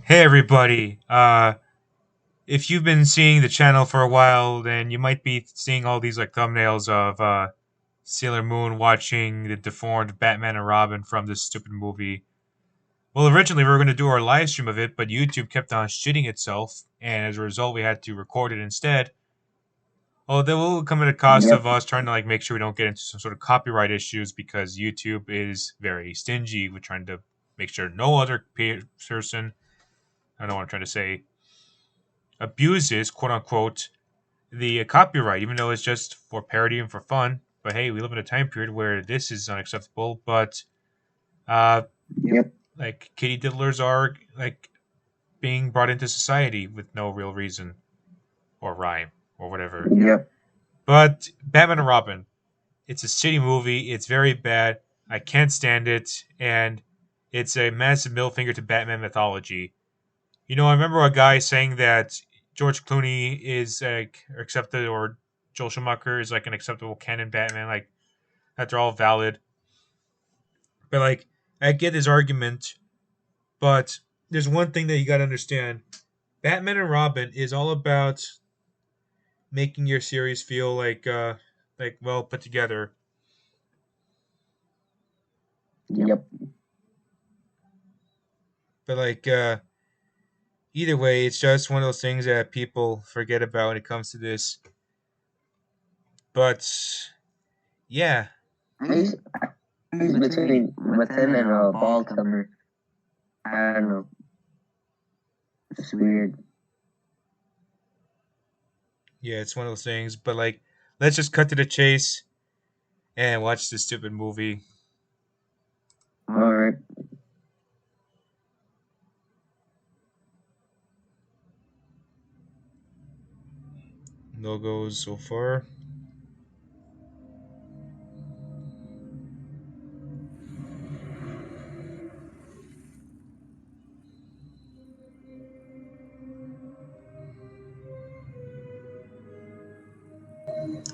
Hey everybody. If you've been seeing the channel for a while, then you might be seeing all these like thumbnails of Sailor Moon watching the deformed Batman and Robin from this stupid movie. Well, originally we were going to do our live stream of it, but YouTube kept on shitting itself, and as a result, we had to record it instead. Well, that will come at a cost Yep. of us trying to like make sure we don't get into some sort of copyright issues because YouTube is very stingy with trying to make sure no other person, I don't know what I'm trying to say, abuses, quote unquote, the copyright, even though it's just for parody and for fun. But hey, we live in a time period where this is unacceptable. But uh, Yep. like kitty diddlers are like being brought into society with no real reason or rhyme or whatever. Yep. But Batman and Robin, it's a shitty movie. It's very bad. I can't stand it, and it's a massive middle finger to Batman mythology. I remember a guy saying that George Clooney is accepted, or Joel Schumacher is like an acceptable canon Batman, like that they're all valid. But like, I get his argument, but there's one thing that you got to understand: Batman and Robin is all about making your series feel like well put together. Yep. But either way, it's just one of those things that people forget about when it comes to this. But yeah, I used, I used between with him and Baltimore. I don't know. It's weird. yeah, it's one of those things. But like, let's just cut to the chase and watch this stupid movie. All right. No goes so far.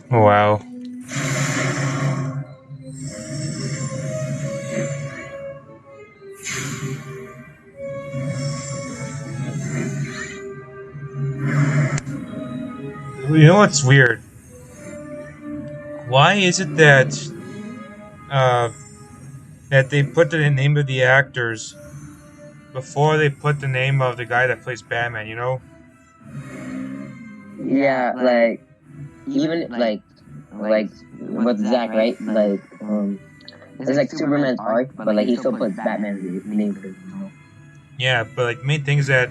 Oh, wow. You know what's weird? Why is it uh, that they put the name of the actors before they put the name of the guy that plays Batman? Yeah, like even like with Zach, right? It's like Superman's arc, but like he still puts Batman's name first. Yeah, but like main thing is that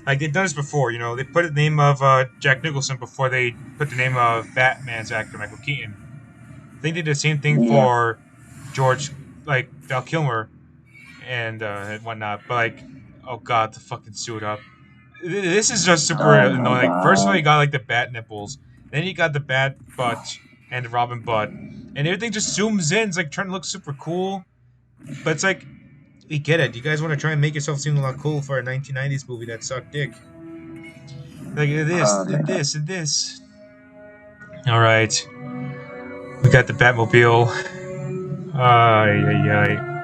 like they've done this before. They put the name of Jack Nicholson before they put the name of Batman's actor Michael Keaton. They did the same thing Yeah. for George, like Val Kilmer and whatnot. But like, oh god, the fucking suit up. This is just super Oh my annoying. Like, first of all, god. you got like the bat nipples, then you got the bat butt and the Robin butt, and everything just zooms in. It's like trying to look super cool, but it's like we get it. You guys want to try and make yourself seem a lot cool for a 1990s movie that sucked dick. Like this, Oh and man. this, and this. All right, we got the Batmobile. Ay, ay, ay.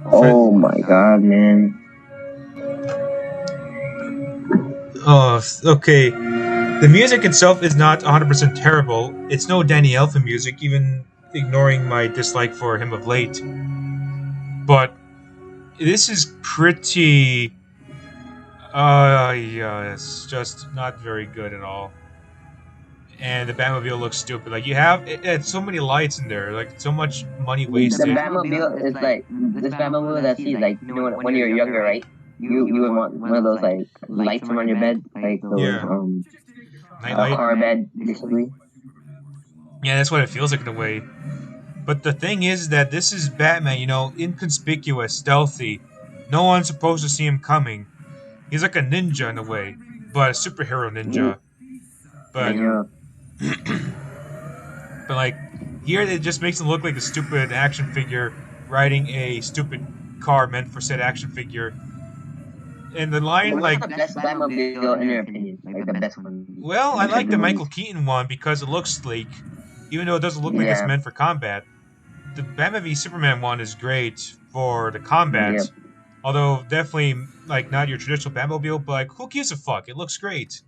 For, Oh my god, man. oh, okay. The music itself is not 100% terrible. It's no Danny Elfman music, even ignoring my dislike for him of late. But this is pretty. Yeah, it's just not very good at all. And the Batmobile looks stupid. Like, it had so many lights in there, like, so much money The wasted. Batmobile is like this Batmobile that sees like when you're younger, right? You would want one of those like lights around your bed, like those Yeah. Nightlight. car bed basically. Yeah, that's what it feels like in a way. But the thing is that this is Batman, inconspicuous, stealthy. No one's supposed to see him coming. He's like a ninja in a way, but a superhero ninja. But Yeah. but like here, it just makes him look like a stupid action figure riding a stupid car meant for said action figure. And the line, What's like, the best Batmobile in your opinion? Like the best one well, I in like terms the of Michael movies? Keaton one because it looks sleek, even though it doesn't look like it's Yeah. meant for combat. The Batman v Superman one is great for the combat, Yep. Although definitely like not your traditional Batmobile, but like who gives a fuck? It looks great.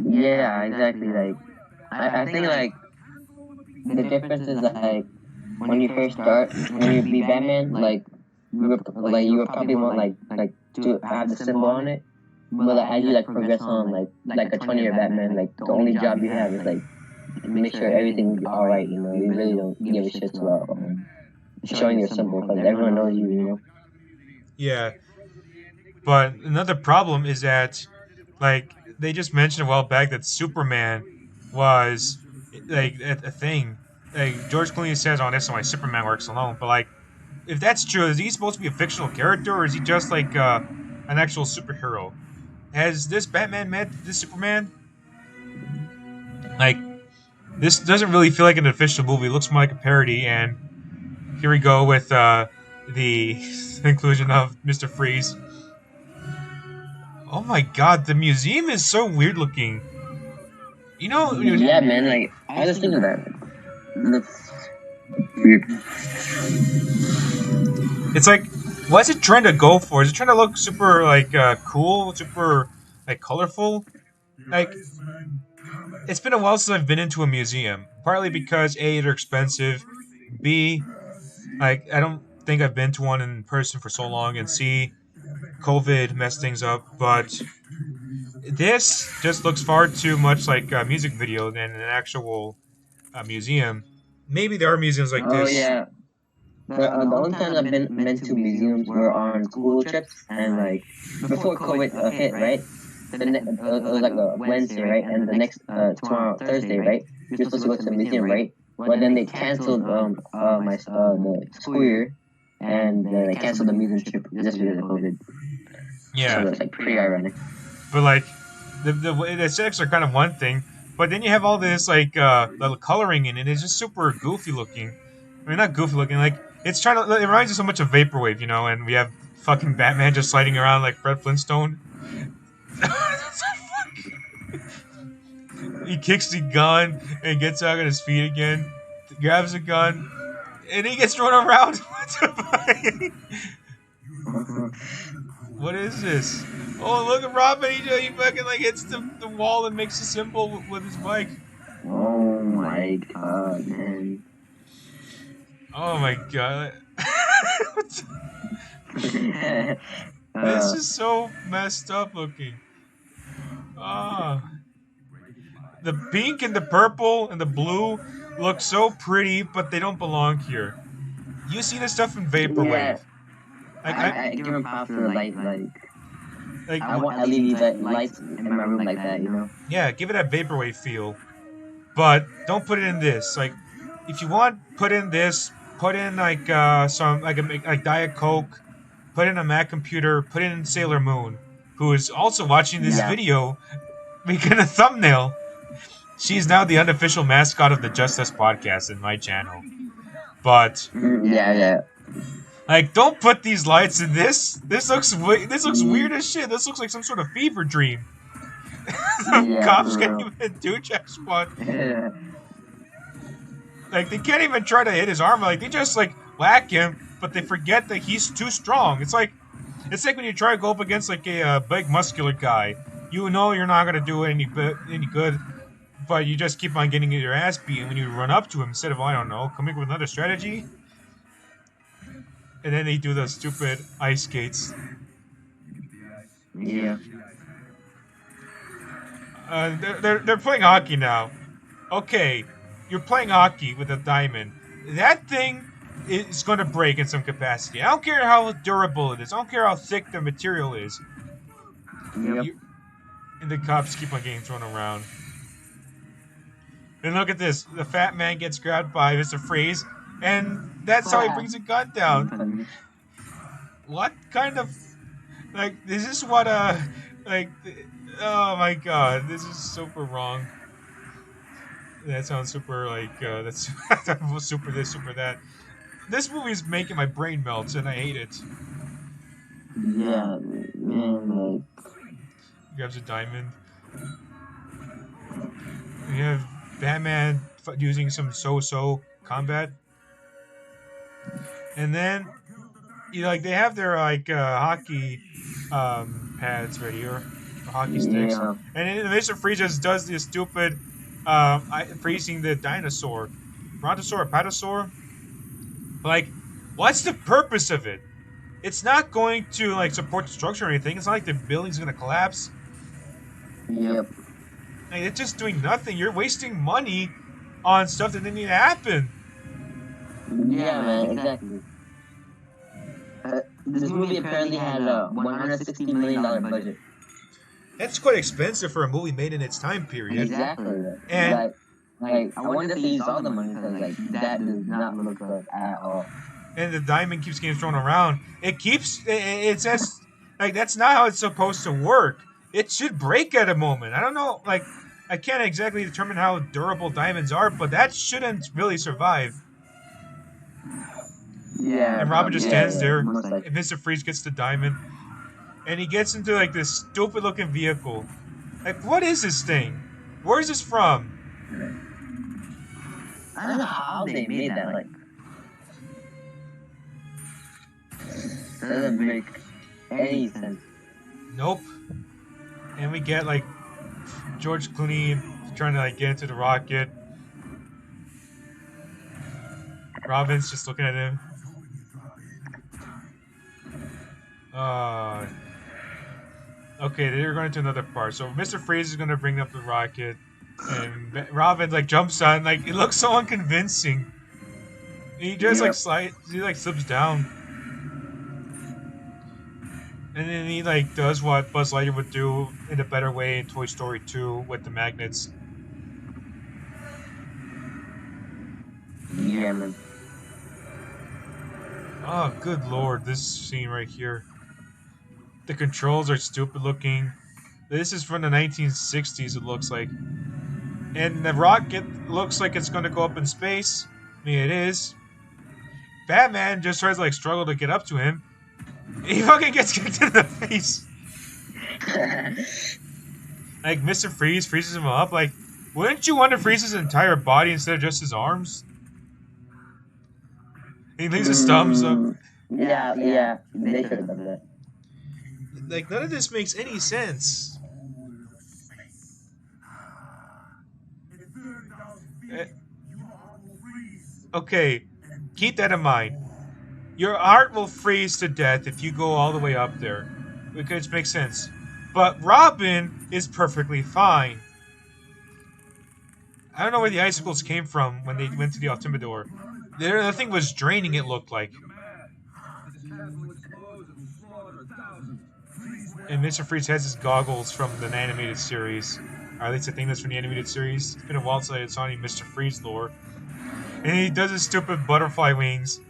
Yeah, exactly. Like I think like the difference is like when you first start, when you be Batman, like you would probably want like to have the symbol on it. But like, as you like progress on like a 20-year Batman, like the only job you have is like make sure everything's all right. You know, you really don't give a shit about showing your symbol because everyone knows you. You know. Yeah, but another problem is that like they just mentioned a while back that Superman was like a thing. Like George Clooney says on this, why Superman works alone. But like, if that's true, is he supposed to be a fictional character, or is he just like an actual superhero? Has this Batman met this Superman? Like, this doesn't really feel like an official movie. It looks more like a parody. And here we go with the inclusion of Mr. Freeze. Oh my god, the museum is so weird looking. You know, Yeah, man. Like I was thinking that. Looks weird. it's like, what's it trying to go for? Is it trying to look super like cool, super like colorful? Like, it's been a while since I've been into a museum. Partly because A, they're expensive. B, like I don't think I've been to one in person for so long, and C, COVID messed things up. But this just looks far too much like a music video than an actual museum. Maybe there are museums like Oh this. yeah. The only times I've been to museums were on school trips and like before COVID hit, right? It was like a Wednesday, right? And the next tomorrow Thursday, right? You're supposed to go to the museum, right? But then they canceled my the school year, and they canceled the museum trip just because of COVID. Yeah, So it's like pretty ironic. but like the aesthetics are kind of one thing, but then you have all this like the coloring in it. It's just super goofy looking. I mean, not goofy looking. Like it's trying to. It reminds you so much of Vaporwave, you know. And we have fucking Batman just sliding around like Fred Flintstone. He kicks the gun and gets out on his feet again. Grabs a gun and he gets thrown around. What is this? Oh, look at Robin. He fucking like hits the wall and makes a symbol with his bike. Oh my god, man. Oh my god. This uh, is so messed up looking. Ah. The pink and the purple and the blue look so pretty, but they don't belong here. You see this stuff in Vaporwave. yeah, Like, I give him props for the light. like, I want LED lights in my room like that, you know. yeah, give it that Vaporwave feel. But don't put it in this. Like, if you want, put in this. Put in like some like Diet Coke. Put in a Mac computer. Put in Sailor Moon, who is also watching this Yeah. video, making a thumbnail. She's now the unofficial mascot of the Just Us podcast in my channel. But Yeah. like, don't put these lights in this. This looks weird as shit. This looks like some sort of fever dream. Yeah, Cops for can't real. even do jack squat. Yeah. Like, they can't even try to hit his armor. Like, they just like whack him, but they forget that he's too strong. It's like when you try to go up against like a big muscular guy. You know you're not gonna do any good, but you just keep on getting your ass beaten when you run up to him instead of, I don't know, coming up with another strategy. And then they do the stupid ice skates. Yeah. They're playing hockey now. Okay, you're playing hockey with a diamond. That thing is going to break in some capacity. I don't care how durable it is. I don't care how thick the material is. Yep. And the cops keep on getting thrown around. And look at this. The fat man gets grabbed by Mr. Freeze, and that's how he brings a gun down. What kind of... Like, is this what, like... Oh my god, this is super wrong. That sounds super, like, that's super this, super that. This movie is making my brain melt, and I hate it. Yeah, man. He grabs a diamond. You have Batman using some so-so combat. And then you know, like they have their like hockey pads right here, or hockey sticks, Yeah. and then Mr. Freeze just does this stupid freezing the dinosaur, brontosaur, apatosaur. Like, what's the purpose of it? It's not going to like support the structure or anything. It's not like the building's gonna collapse. Yep. Like, it's just doing nothing. You're wasting money on stuff that didn't need to happen. Yeah, man, exactly. This movie apparently had a $160 million budget. That's quite expensive for a movie made in its time period. Exactly. And like, I wonder if they used all the money because like that does not look good at all. and the diamond keeps getting thrown around. It says like that's not how it's supposed to work. It should break at a moment. I don't know, like I can't exactly determine how durable diamonds are, but that shouldn't really survive. Yeah. And Robin just stands there, most likely. and Mr. Freeze gets the diamond, and he gets into like this stupid looking vehicle. Like, what is this thing? Where is this from? I don't know how they made that. Like, doesn't make any sense. Nope. And we get like George Clooney trying to like get into the rocket. Robin's just looking at him. Okay, they're going to another part. So Mr. Freeze is going to bring up the rocket, and Robin like jumps on. Like, it looks so unconvincing. He just he like slips down, and then he like does what Buzz Lightyear would do in a better way in Toy Story 2 with the magnets. Yeah, man. Oh, good lord, this scene right here. The controls are stupid looking. This is from the 1960s, it looks like. And the rocket looks like it's going to go up in space. I mean, it is. Batman just tries to like struggle to get up to him. He fucking gets kicked in the face. Like, Mr. Freeze freezes him up. Like, wouldn't you want to freeze his entire body instead of just his arms? He leaves his thumbs up. Yeah, they should have done that. Like, none of this makes any sense. Okay, keep that in mind. Your heart will freeze to death if you go all the way up there. Which makes sense. But Robin is perfectly fine. I don't know where the icicles came from when they went to the Altimador. The thing was draining, it looked like. And Mr. Freeze has his goggles from the animated series. Or at least I think that's from the animated series. It's been a while since I saw any Mr. Freeze lore. And he does his stupid butterfly wings.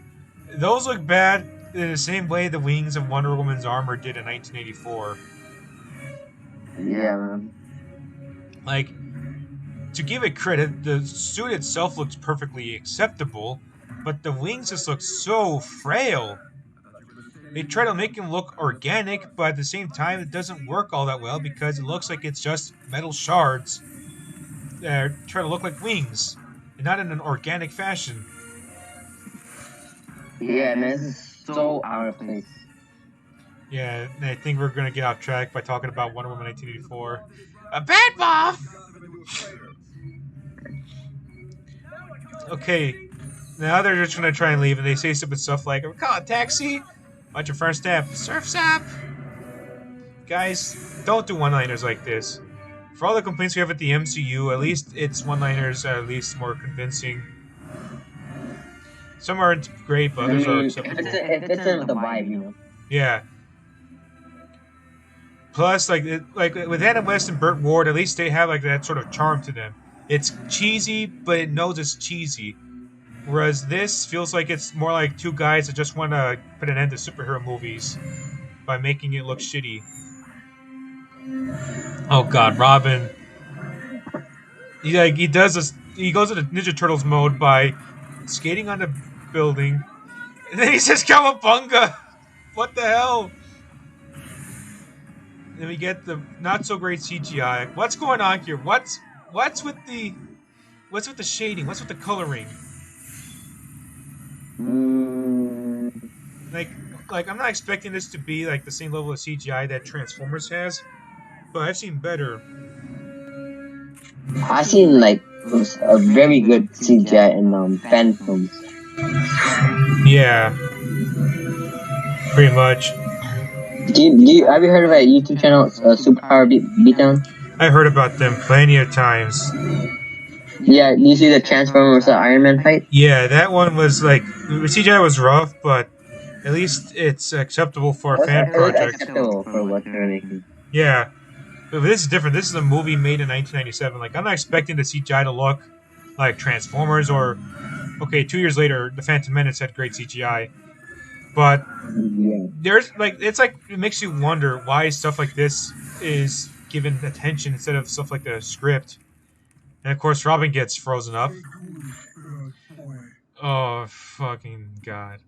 Those look bad in the same way the wings of Wonder Woman's armor did in 1984. Yeah, man. Like, to give it credit, the suit itself looks perfectly acceptable, but the wings just look so frail. They try to make him look organic, but at the same time, it doesn't work all that well because it looks like it's just metal shards that try to look like wings, and not in an organic fashion. Yeah, man, this is so out of place. Yeah, and I think we're gonna get off track by talking about Wonder Woman 1984. A bad moth! Okay, now they're just gonna try and leave, and they say stupid stuff like, "Call a taxi." Watch your first step. Surf's up! Guys, don't do one-liners like this. For all the complaints we have at the MCU, at least its one-liners are at least more convincing. Some aren't great, but others are acceptable. It fits in with the vibe, you know? Yeah. Plus, like with Adam West and Burt Ward, at least they have like that sort of charm to them. It's cheesy, but it knows it's cheesy. Whereas this feels like it's more like two guys that just want to put an end to superhero movies by making it look shitty. Oh God, Robin. He does this. He goes into Ninja Turtles mode by skating on the building, and then he says "Cowabunga!" What the hell? Then we get the not so great CGI. What's going on here? What's with the shading? What's with the coloring? Like, like I'm not expecting this to be like the same level of CGI that Transformers has, but I've seen better. I've seen like a very good CGI in Phantoms. Yeah, pretty much. Have you heard of that YouTube channel, Superpower Beatdown? I heard about them plenty of times. Yeah, you see the Transformers Iron Man fight? Yeah, that one was like the CGI was rough, but at least it's acceptable for a fan It was project. acceptable for what they're making. Yeah, but this is different. This is a movie made in 1997. Like I'm not expecting the CGI to look like Transformers or okay, 2 years later, The Phantom Menace had great CGI, but Yeah. there's like it's like it makes you wonder why stuff like this is given attention instead of stuff like the script. And of course, Robin gets frozen up. Oh fucking god!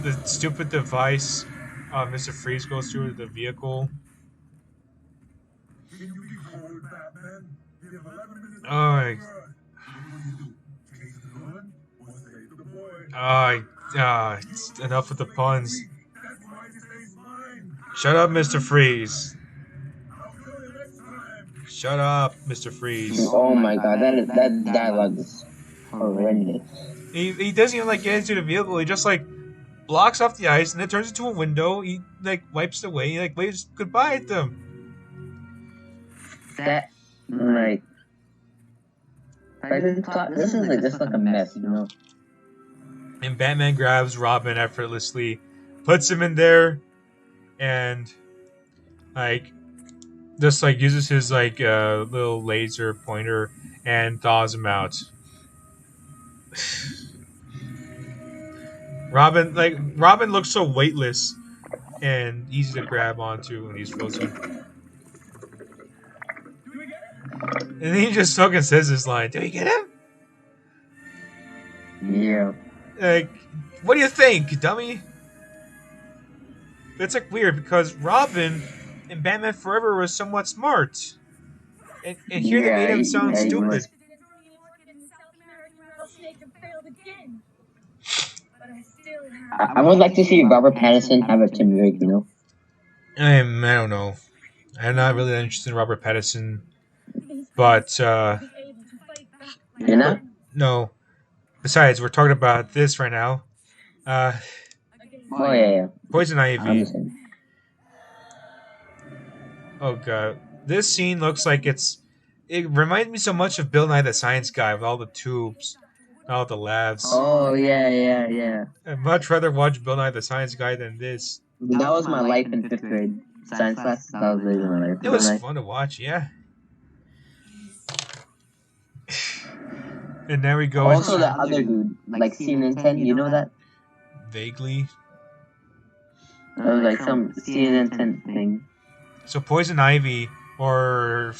The stupid device Mr. Freeze goes through the vehicle. Oh, enough with the puns. Shut up, Mr. Freeze. Shut up, Mr. Freeze. Oh my god, that dialogue is horrendous. He doesn't even like get into the vehicle. He just like blocks off the ice and then turns into a window. He like wipes it away. He like waves goodbye at them. That like this is like just like a mess, you know. And Batman grabs Robin effortlessly, puts him in there, and like just like uses his like little laser pointer and thaws him out. Robin looks so weightless and easy to grab onto when he's frozen. And he just fucking says this line, "Do you get him?" Yeah. Like, what do you think, dummy? But it's like weird because Robin in Batman Forever was somewhat smart. And here they made him sound stupid. I would like to see Robert Pattinson have a Tim Drake, you know. I don't know. I'm not really that interested in Robert Pattinson, but You're not? no. Besides, we're talking about this right now. Oh yeah. Poison I Ivy. understand. Oh god, this scene looks like it reminds me so much of Bill Nye the Science Guy with all the tubes, all the labs. Oh yeah. I'd much rather watch Bill Nye the Science Guy than this. That was my life in 5th grade science class. That was literally my life. It was fun to watch, yeah. And now we go Also, into the other dude, like CNN 10, you know that? vaguely. It was like some CNN 10 thing. So Poison Ivy or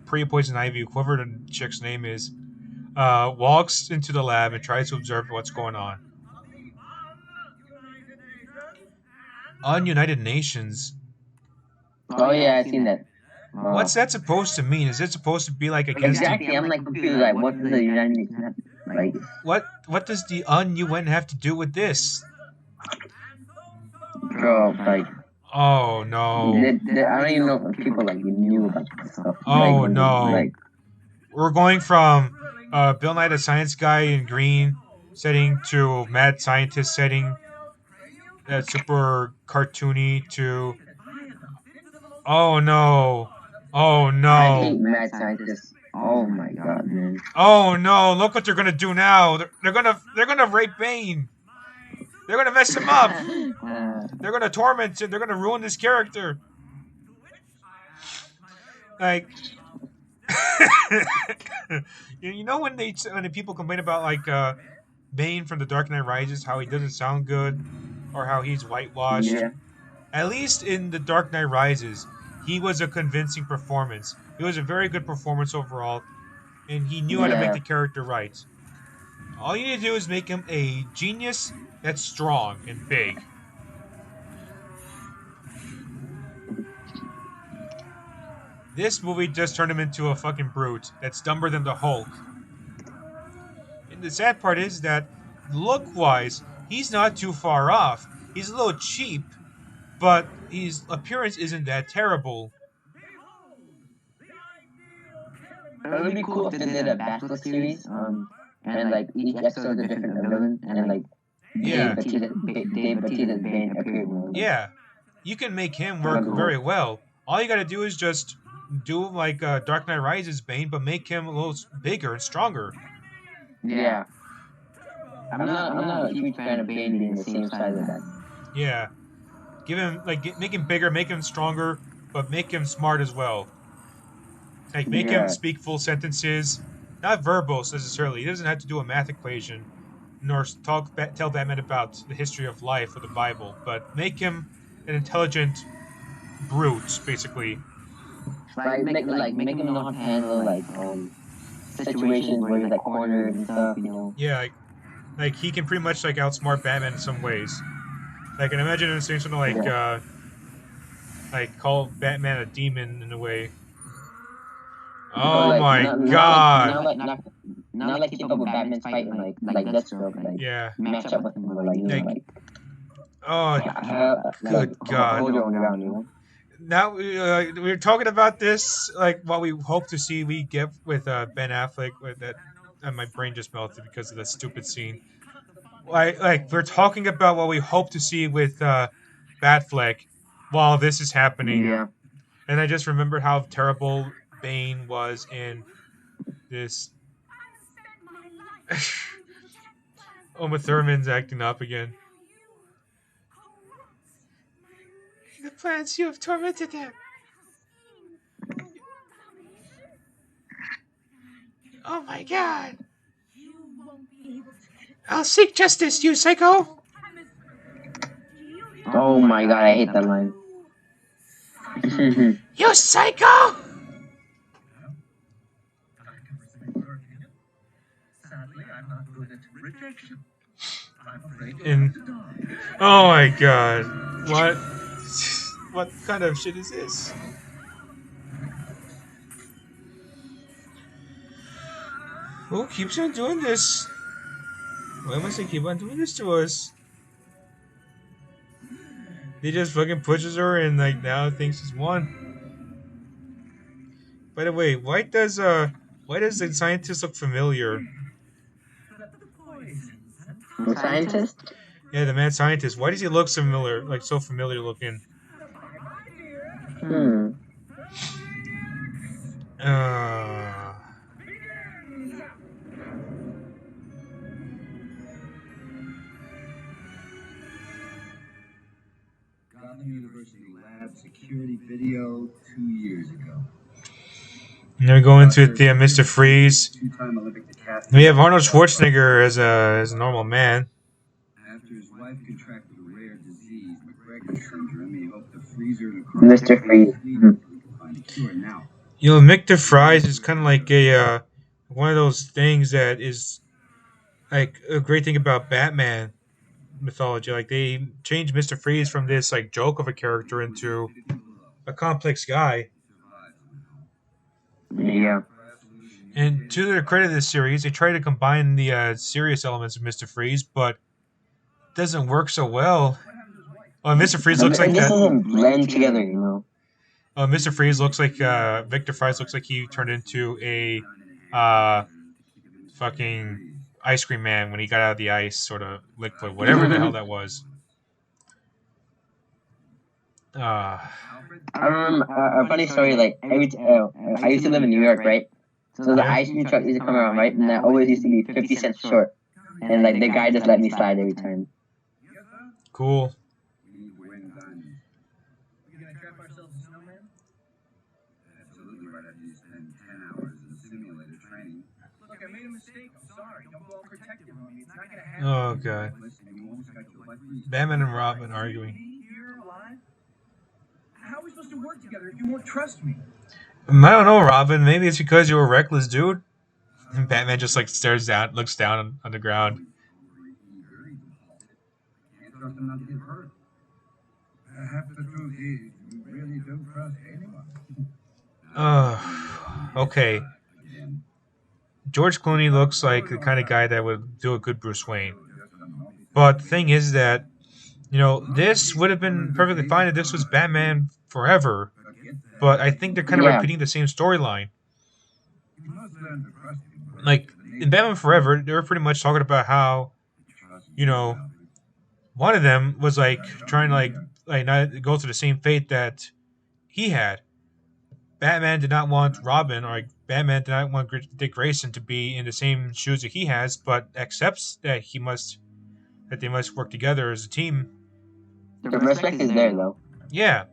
pre-Poison Ivy, whoever the chick's name is, walks into the lab and tries to observe what's going on. On United Nations. Oh yeah, I've seen that. What's that supposed to mean? Is it supposed to be like against Exactly, I'm like confused. Like, what does the United Nations have? Like, what does the UN have to do with this? bro, like, Oh no. I don't even know if people like knew about this stuff. Oh like, no. Like, We're going from Bill Nye the Science Guy in green setting to Mad Scientist setting, super cartoony to. Oh no! Oh I no! hate mad scientists. Oh my god, man. Oh no! Look what they're gonna do now. They're gonna rape Bane. They're gonna mess him up. They're gonna torment him. They're gonna ruin his character. Like, you know when the people complain about like Bane from The Dark Knight Rises, how he doesn't sound good, or how he's whitewashed. Yeah. At least in The Dark Knight Rises, he was a convincing performance. It was a very good performance overall, and he knew how to make the character right. All you need to do is make him a genius that's strong and big. This movie just turned him into a fucking brute that's dumber than the Hulk. And the sad part is that, look-wise, he's not too far off. He's a little cheap, but his appearance isn't that terrible. It would be cool if they did a Battle series, and like each episode is a different villain, and like Yeah. Dave Bautista's Bane appeared. Yeah, you can make him work very well. All you gotta do is just do like Dark Knight Rises Bane, but make him a little bigger and stronger. Yeah. I'm not a huge fan of Bane being the same size as that. Yeah, give him make him bigger, make him stronger, but make him smart as well. Like make him speak full sentences, not verbose necessarily. He doesn't have to do a math equation, nor tell Batman about the history of life or the Bible, but make him an intelligent brute, basically. Make him know how to handle situations where he's like cornered and stuff, you know. Yeah, like he can pretty much like outsmart Batman in some ways. Like, and imagine him saying something like call Batman a demon in a way. Oh my god! Not like keep up with Batman's fighting like Deathstroke, like Yeah. match up with him, like Oh, good god! hold your own ground, you know. Now we're talking about this like what we hope to see we get with Ben Affleck with that, and my brain just melted because of that stupid scene. Like we're talking about what we hope to see with Batfleck while this is happening. Yeah. And I just remembered how terrible Bane was in this. Uma Thurman's acting up again. The plants you have tormented them. Oh my god. I'll seek justice, you psycho! Oh my god, I hate that line. You psycho! And oh my god, what kind of shit is this? Who keeps on doing this? Why must they keep on doing this to us? He just fucking pushes her and like now thinks he's won. By the way, why does the scientist look familiar? The scientist? Yeah, the mad scientist. Why does he look similar, like so familiar looking? Gotham University lab security video 2 years ago. And then we go into the Mr. Freeze. Two-time Olympic decathlete. We have Arnold Schwarzenegger as a normal man. After his wife contracted a rare disease, McGregor syndrome, he hoped the freezer in a Mr. Freeze. find a cure now. You know, Mr. Freeze is kind of like a one of those things that is like a great thing about Batman mythology. Like they changed Mr. Freeze from this like joke of a character into a complex guy. Yeah. And to their credit of this series, they try to combine the serious elements of Mr. Freeze, but it doesn't work so well. Well, Mr. Freeze looks like it just doesn't blend together, you know. Mr. Freeze looks like Victor Fries looks like he turned into a fucking ice cream man when he got out of the ice, sort of liquid, whatever the hell that was. I remember a funny story. Like I used to live in New York, right? So the ice cream truck used to come around, right? And that always used to be 50 cents short. And like the guy just let me slide every time. Cool. Absolutely right after you spend 10 hours in simulator training. Look, I made a mistake. I'm sorry. Don't go all protective on me. It's not gonna happen. Oh god. Batman and Robin arguing. How are we supposed to work together if you won't trust me? I don't know, Robin. Maybe it's because you're a reckless dude. And Batman just like stares down, looks down on the ground. Can't trust him not to get hurt. Half the truth is, you really don't trust anyone. Okay. George Clooney looks like the kind of guy that would do a good Bruce Wayne. But the thing is that, this would have been perfectly fine if this was Batman Forever. But I think they're kind of Yeah. repeating the same storyline. Like, in Batman Forever, they were pretty much talking about how, one of them was like trying to like not go through the same fate that he had. Batman did not want Robin, or like Batman did not want Dick Grayson to be in the same shoes that he has, but accepts that they must work together as a team. The respect is there, though. Yeah,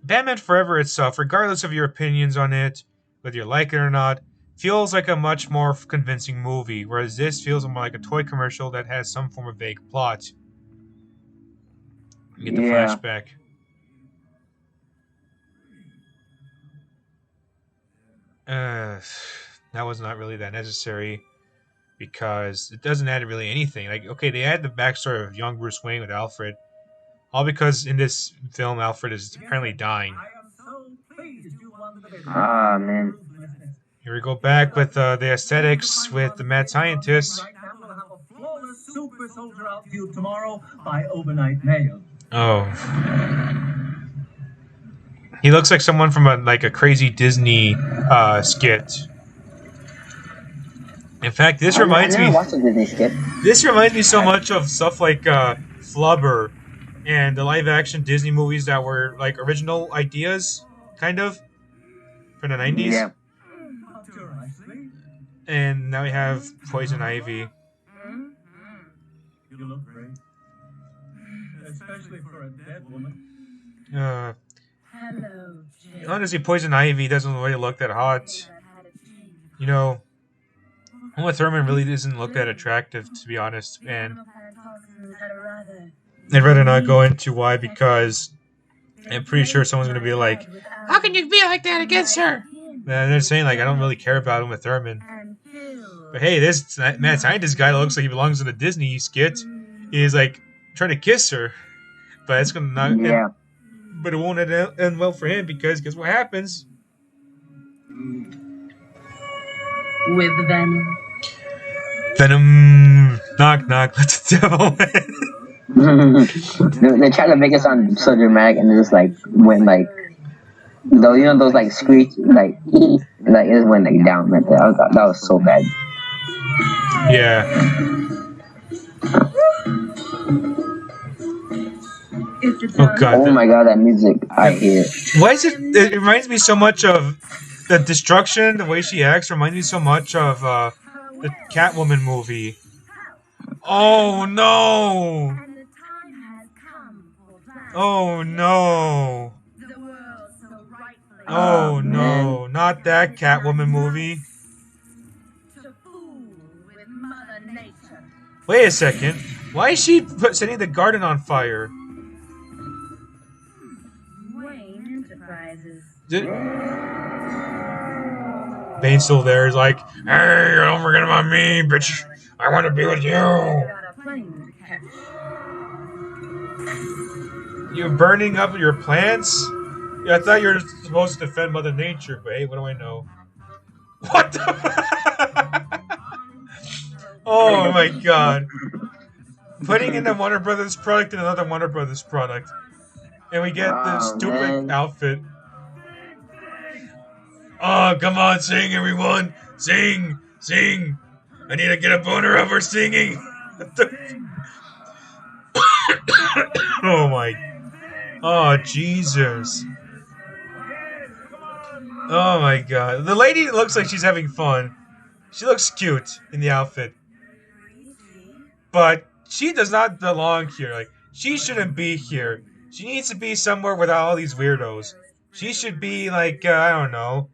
Batman Forever itself, regardless of your opinions on it, whether you like it or not, feels like a much more convincing movie, whereas this feels more like a toy commercial that has some form of vague plot. You get the Yeah. flashback. That was not really that necessary because it doesn't add really anything. Like, okay, they add the backstory of young Bruce Wayne with Alfred, all because in this film Alfred is apparently dying. Ah, man. Here we go back with the aesthetics with the mad scientist. Super Soldier Outfield tomorrow by Overnight Mail. Oh, he looks like someone from a crazy Disney skit. In fact, this reminds I me. never watched a Disney skit. This reminds me so much of stuff like Flubber and the live-action Disney movies that were like original ideas, kind of, from the 90s. Yeah. And now we have Poison Ivy. You look great. Especially for a dead woman. Hello, Jay. Honestly, Poison Ivy doesn't really look that hot. Uma Thurman really doesn't look that attractive, to be honest, and I'd rather not go into why, because I'm pretty sure someone's going to be like, how can you be like that against her? And they're saying, like, I don't really care about Uma Thurman. But hey, this mad scientist guy looks like he belongs in a Disney skit. He's, like, trying to kiss her. But it's going to not... Yeah. But it won't end well for him, because guess what happens? With Venom. Venom, knock knock, let the devil in. They try to make it sound so dramatic, and it just like went like, those like screech like like it just went like down right there. That was so bad. Yeah. Oh god. Oh my god, that music! I hear it. Why is it? It reminds me so much of the destruction. The way she acts reminds me so much of the Catwoman movie. Oh no! Oh no! Oh no! Not that Catwoman movie. Wait a second. Why is she setting the garden on fire? Wayne Enterprises. Bane's still there. He's like, hey, don't forget about me, bitch. I want to be with you. You're burning up your plants? Yeah, I thought you were supposed to defend Mother Nature, but hey, what do I know? What the? Oh my god. Putting in a Warner Brothers product and another Warner Brothers product. And we get this stupid outfit. Oh, come on, sing, everyone. Sing, sing. I need to get a boner of her singing. Oh my. Oh, Jesus. Oh my god. The lady looks like she's having fun. She looks cute in the outfit. But she does not belong here. Like, she shouldn't be here. She needs to be somewhere with all these weirdos. She should be like, I don't know.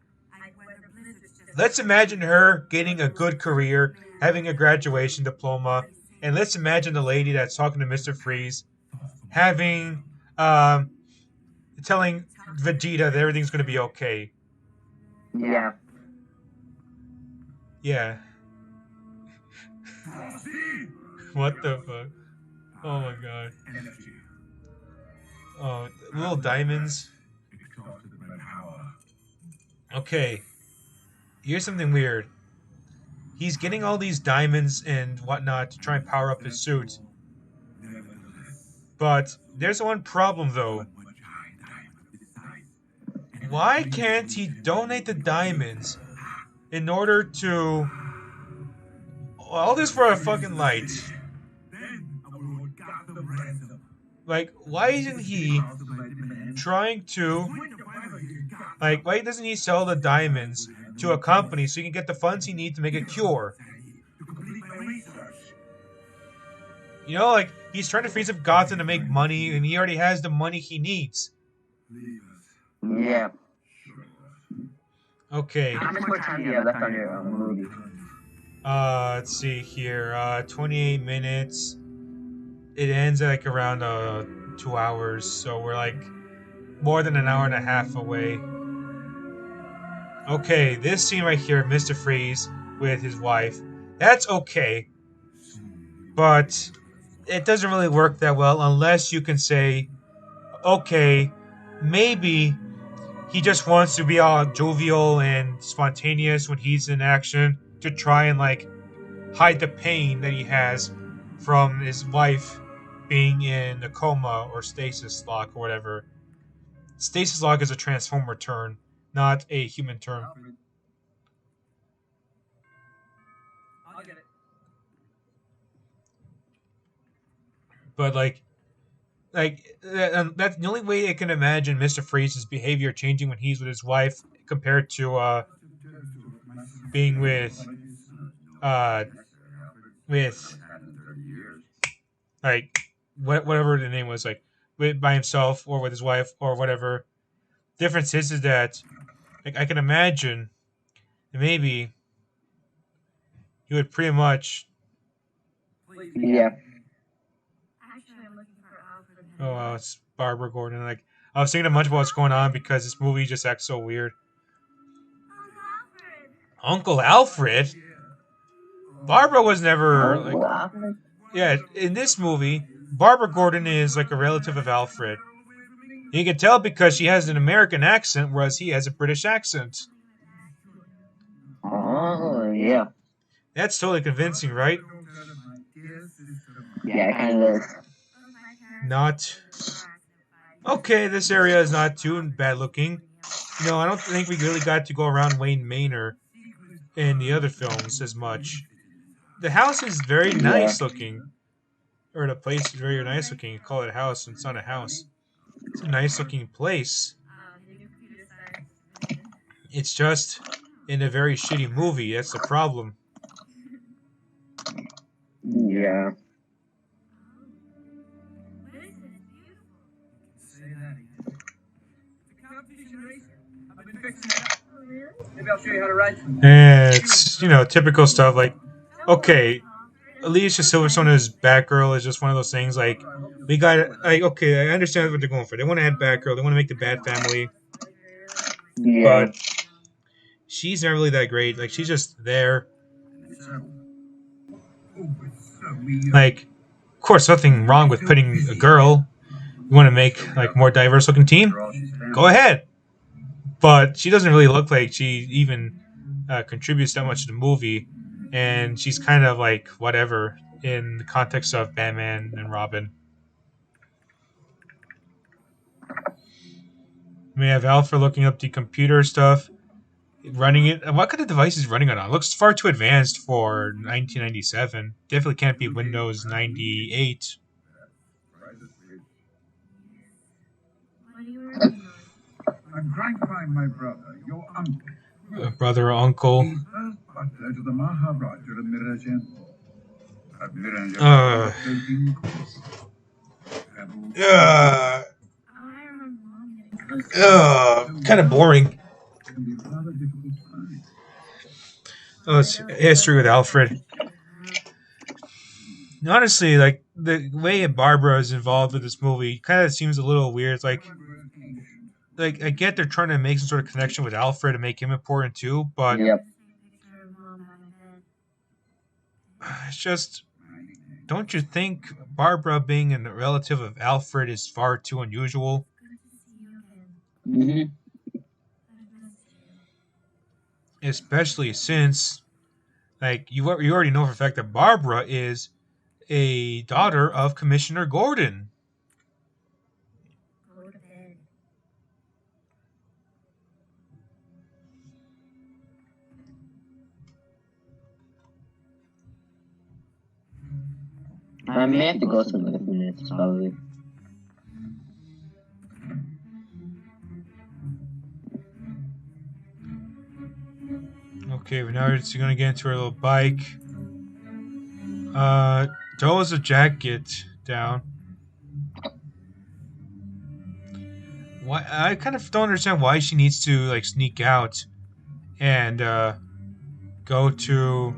Let's imagine her getting a good career, having a graduation diploma, and let's imagine the lady that's talking to Mr. Freeze having, telling Vegeta that everything's going to be okay. Yeah. Yeah. What the fuck? Oh my god. Oh, little diamonds. Okay. Here's something weird. he's getting all these diamonds and whatnot to try and power up his suit. But there's one problem though. Why can't he donate the diamonds in order to... All this for a fucking light. Like, why isn't he trying to... Like, why doesn't he sell the diamonds to a company so he can get the funds he needs to make a cure? You know, like, he's trying to freeze up Gotham to make money, and he already has the money he needs. Yeah. Okay. How much more time do you have left on your movie? Let's see here. 28 minutes. It ends at like around 2 hours, so we're like more than an hour and a half away. Okay, this scene right here, Mr. Freeze with his wife, that's okay, but it doesn't really work that well unless you can say, okay, maybe he just wants to be all jovial and spontaneous when he's in action to try and like hide the pain that he has from his wife being in a coma or stasis lock or whatever. Stasis lock is a Transformer term, not a human term. I'll get it. But that's the only way I can imagine Mr. Freeze's behavior changing when he's with his wife compared to being with like whatever the name was, like by himself or with his wife or whatever. Difference is that like I can imagine that maybe he would pretty much Yeah. Actually, I'm looking for Alfred. it's Barbara Gordon. Like I was thinking much about what's going on because this movie just acts so weird. Uncle Alfred? Barbara was never like yeah, in this movie, Barbara Gordon is like a relative of Alfred. You can tell because she has an American accent, whereas he has a British accent. Oh, yeah. That's totally convincing, right? Yeah, it kind of is. Not. Okay, this area is not too bad looking. You know, I don't think we really got to go around Wayne Manor in the other films as much. The house is very nice looking. Or the place is very nice looking. You call it a house, and it's not a house. It's a nice looking place. It's just in a very shitty movie. That's the problem. Yeah. Say that again. It's a competition race. I've been fixing it up. Maybe I'll show you how to ride some. It's, you know, typical stuff like, okay, Alicia Silverstone as Batgirl is just one of those things like, we got, like, okay, I understand what they're going for. They want to add Batgirl, they want to make the Bat family, Yeah. but she's not really that great. Like, she's just there. Like, of course, nothing wrong with putting a girl. You want to make, like, more diverse looking team? Go ahead. But she doesn't really look like she even contributes that much to the movie. And she's kind of like whatever in the context of Batman and Robin. We have Alfred looking up the computer stuff, running it. What kind of device is running it on? It looks far too advanced for 1997. Definitely can't be Windows 98. I'm trying to find my brother, your uncle. Brother or uncle. He's first butler to the Maharaja of Mirajan. At Mirajan, Uh. 13 course. Kind of boring. Can be rather difficult to find. Oh, it's history with Alfred. Honestly, like the way Barbara is involved with this movie kind of seems a little weird. It's like I get they're trying to make some sort of connection with Alfred and make him important too, but Yep. it's just, don't you think Barbara being a relative of Alfred is far too unusual? Mm-hmm. Especially since, Like you already know for a fact that Barbara is a daughter of Commissioner Gordon. Go to bed. I may have to go some other minutes, probably. Okay, but now we're just gonna get into our little bike. Throws a jacket down. Why? I kind of don't understand why she needs to like sneak out and go to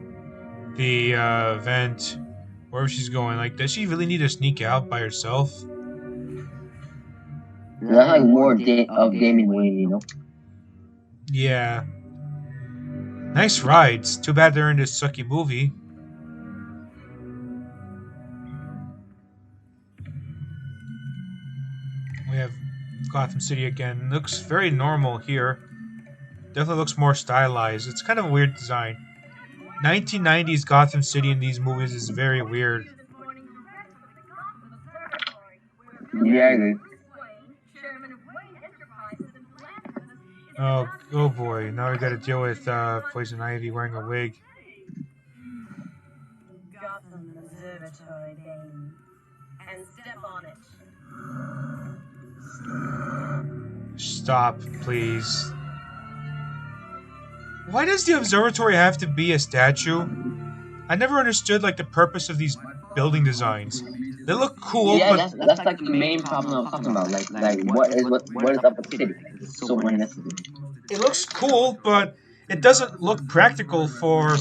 the event wherever she's going. Like, does she really need to sneak out by herself? That's like more of Damon Wayne, you know? Yeah. Nice rides. Too bad they're in this sucky movie. We have Gotham City again. Looks very normal here. Definitely looks more stylized. It's kind of a weird design. 1990s Gotham City in these movies is very weird. Yeah, I agree. Oh boy. Now we gotta deal with Poison Ivy wearing a wig. Gotham Observatory, Bane. And step on it. Stop, please. Why does the observatory have to be a statue? I never understood like the purpose of these building designs. They look cool, Yeah, but that's like the main problem I was talking about. Like what is up with the city? It's so unnecessary. it looks cool, but it doesn't look practical for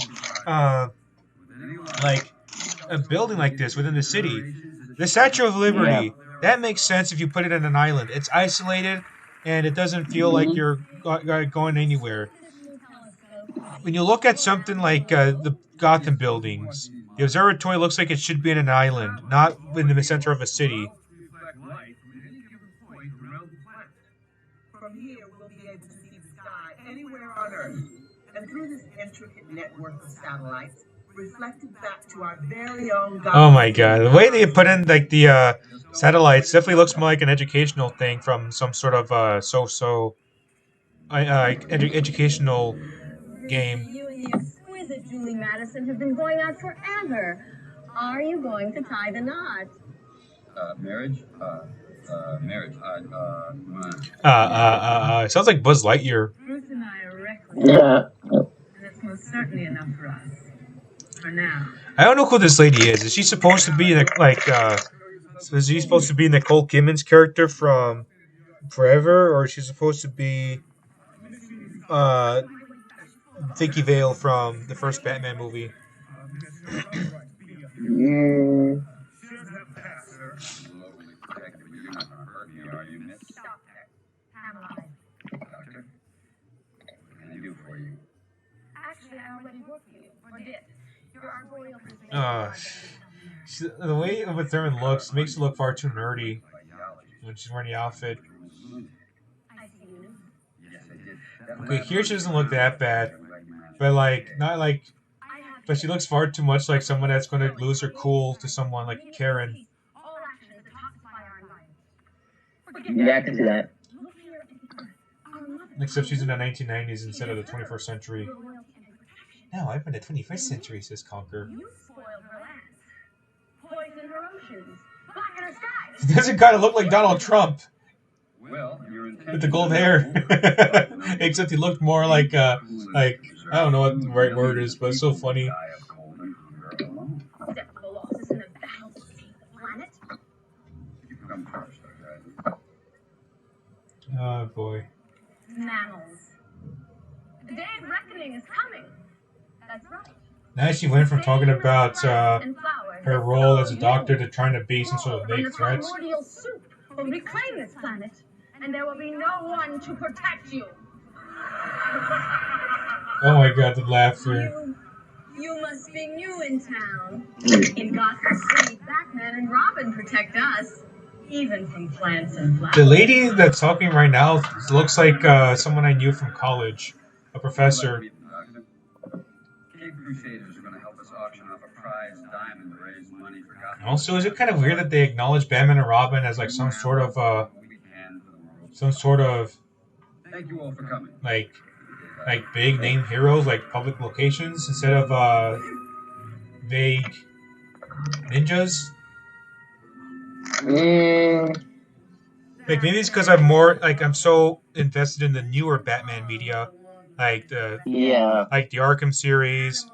like a building like this within the city. The Statue of Liberty, that makes sense if you put it in an island. It's isolated and it doesn't feel like you're going anywhere. When you look at something like the Gotham buildings, the observatory looks like it should be in an island, not in the center of a city. From here, we'll be able to see the sky anywhere on Earth. And through this intricate network of satellites, reflected back to our very own Oh my god, the way they put in like the satellites definitely looks more like an educational thing from some sort of educational game. You and the exquisite Julie Madison have been going out forever. Are you going to tie the knot? Marriage? Marriage. Sounds like Buzz Lightyear. Bruce and I are reckless, Yeah. and it's most certainly enough for us. For now. I don't know who this lady is. Is she supposed to be in is she supposed to be Nicole Kidman's character from Forever, or is she supposed to be Vicky Vale from the first Batman movie? Doctor, Pamela. Actually, I already work for you, or did. Your arboreal The way Uma Thurman looks makes her look far too nerdy when she's wearing the outfit. I see you. Okay, here she doesn't look that bad, but but she looks far too much like someone that's going to lose her cool to someone like Karen. All actions that toxify our environment. Yeah, I can see that. Look here. Our mother Except she's in the 1990s instead of the 21st century. royalty and protection. No, I'm in the 21st century, says Conker. You spoiled her lands. Poisoned her oceans. Blackened her skies. He doesn't kind of look like Donald Trump Well, your with the gold hair. Except he looked more like I don't know what the right word is, but it's so funny. Step the Colossus in a battle to save the planet. You come first, okay? Oh boy. Mammals. The day of reckoning is coming. That's right. Now she went from talking about And flowers her that role as a flow doctor to trying to be some sort of from vague the threats. primordial soup will reclaim this planet, and there will be no one to protect you. Oh my god, the laughter. You must be new in town. In Gotham City, Batman and Robin protect us, even from plants and flowers. The lady that's talking right now looks like someone I knew from college, a professor. Crusaders are going to help us auction off a prize diamond to raise money for Gotham. Also, is it kind of weird that they acknowledge Batman and Robin as like some sort of We can for the world. some sort of Thank you all for coming. like big name heroes, like public locations, instead of vague ninjas? Like maybe it's because I'm so invested in the newer Batman media, like the Yeah. Arkham series,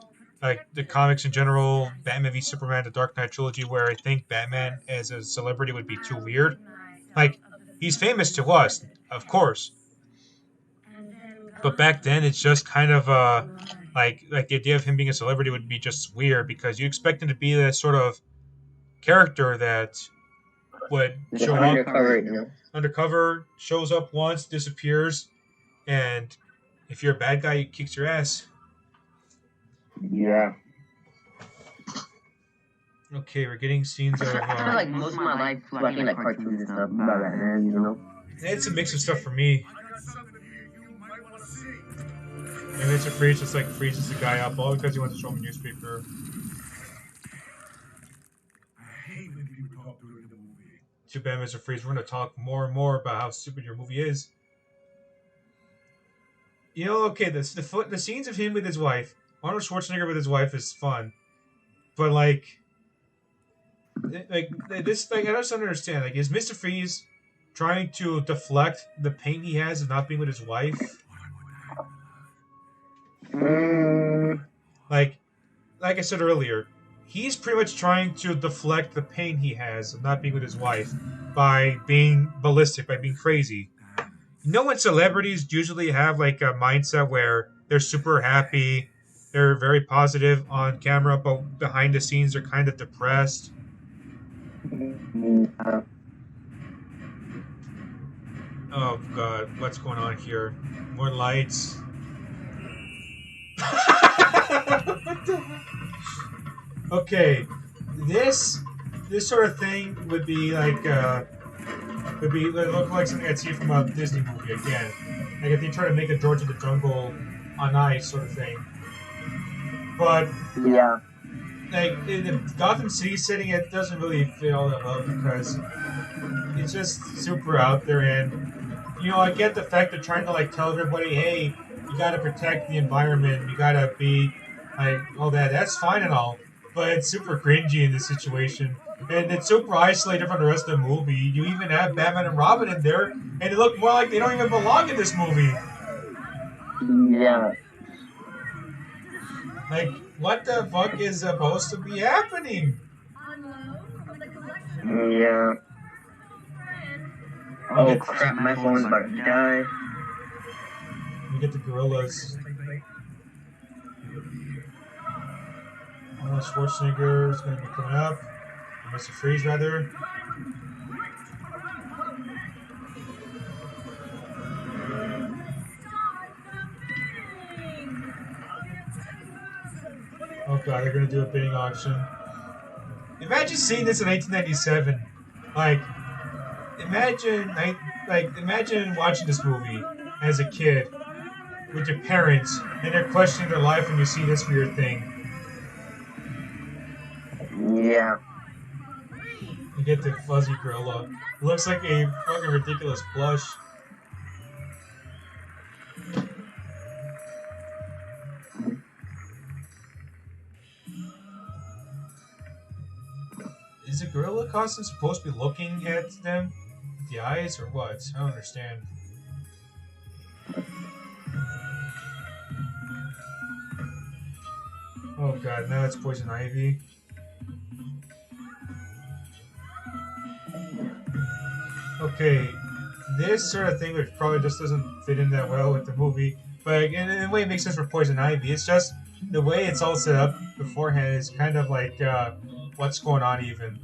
like the comics in general, Batman v Superman, the Dark Knight trilogy, where I think Batman as a celebrity would be too weird. Like he's famous to us, of course, but back then it's just kind of like the idea of him being a celebrity would be just weird because you expect him to be that sort of character that would Just show up undercover, you know. undercover, shows up once, disappears, and if you're a bad guy, he kicks your ass. Yeah. Okay, we're getting scenes of. I feel like most of my life watching like cartoons and stuff about Batman, you know. It's a mix of stuff for me. And Mr. Freeze just like freezes the guy up all because he wants to show him a newspaper. I hate when people talk during the movie. Too bad, Mr. Freeze. We're going to talk more and more about how stupid your movie is. You know, okay, the scenes of him with his wife, Arnold Schwarzenegger with his wife is fun, but I just don't understand. Like, is Mr. Freeze trying to deflect the pain he has of not being with his wife? Like I said earlier, he's pretty much trying to deflect the pain he has of not being with his wife by being ballistic, by being crazy. You know when celebrities usually have like a mindset where they're super happy, they're very positive on camera, but behind the scenes they're kind of depressed. Oh god, what's going on here? More lights. Okay, this sort of thing would look like something I'd see from a Disney movie again. Like if they try to make a George of the Jungle on Ice sort of thing. But Yeah. like in the Gotham City setting, it doesn't really fit all that well because it's just super out there, and you know I get the fact they're trying to like tell everybody, hey, you gotta protect the environment, you gotta be like all that. That's fine and all, but it's super cringy in this situation. And it's super isolated from the rest of the movie. You even have Batman and Robin in there, and they look more like they don't even belong in this movie. Yeah. Like, what the fuck is supposed to be happening? Yeah. Oh crap, my phone's about to die. We get the gorillas. Arnold Schwarzenegger is going to be coming up. Or Mr. Freeze, rather. Oh god, they're going to do a bidding auction. Imagine seeing this in 1997. Like, imagine watching this movie as a kid with your parents, and they're questioning their life when you see this weird thing. Yeah. You get the fuzzy gorilla. It looks like a fucking ridiculous plush. Is the gorilla costume supposed to be looking at them with the eyes or what? I don't understand. Oh god, now it's Poison Ivy. Okay, this sort of thing which probably just doesn't fit in that well with the movie, but in a way it makes sense for Poison Ivy. It's just the way it's all set up beforehand is kind of like, what's going on even?